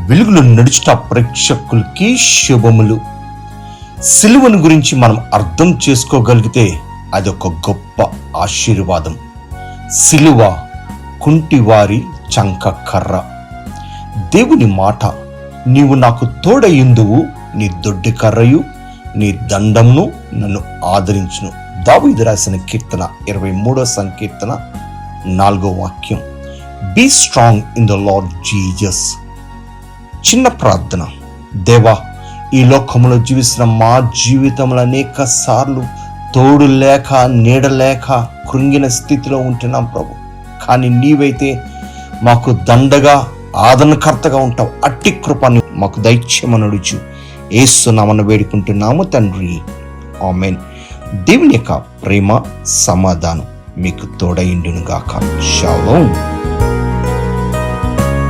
వెలుగులో నడుచుట ప్రేక్షకులకి శుభములు. సిలువను గురించి మనం అర్థం చేసుకోగలిగితే అదొక గొప్ప ఆశీర్వాదం. సిలువ కుంటివారి చంక కర్ర. దేవుని మాట, నీవు నాకు తోడయుందువు, నీ దొడ్డి కర్రయు నీ దండమును నన్ను ఆదరించును. దావీదు రాసిన కీర్తన 23వ సంకీర్తన 4వ వాక్యం. Be strong in the Lord Jesus. చిన్న ప్రార్థన. దేవా, ఈ లోకంలో జీవిస్తున్న మా జీవితంలో అనేక సార్లు తోడు లేక నీడ లేక కృంగిన స్థితిలో ఉంటున్నాం ప్రభు. కానీ నీవైతే మాకు దండగా ఆదరణకర్తగా ఉంటావు. అట్టి కృపని మాకు దైత్యమని అడుచు యేసు నామమున వేడుకుంటున్నాము తండ్రి, ఆమేన్. దేవుని యొక్క ప్రేమ సమాధానం మీకు తోడైండును గాక. షాలోమ్.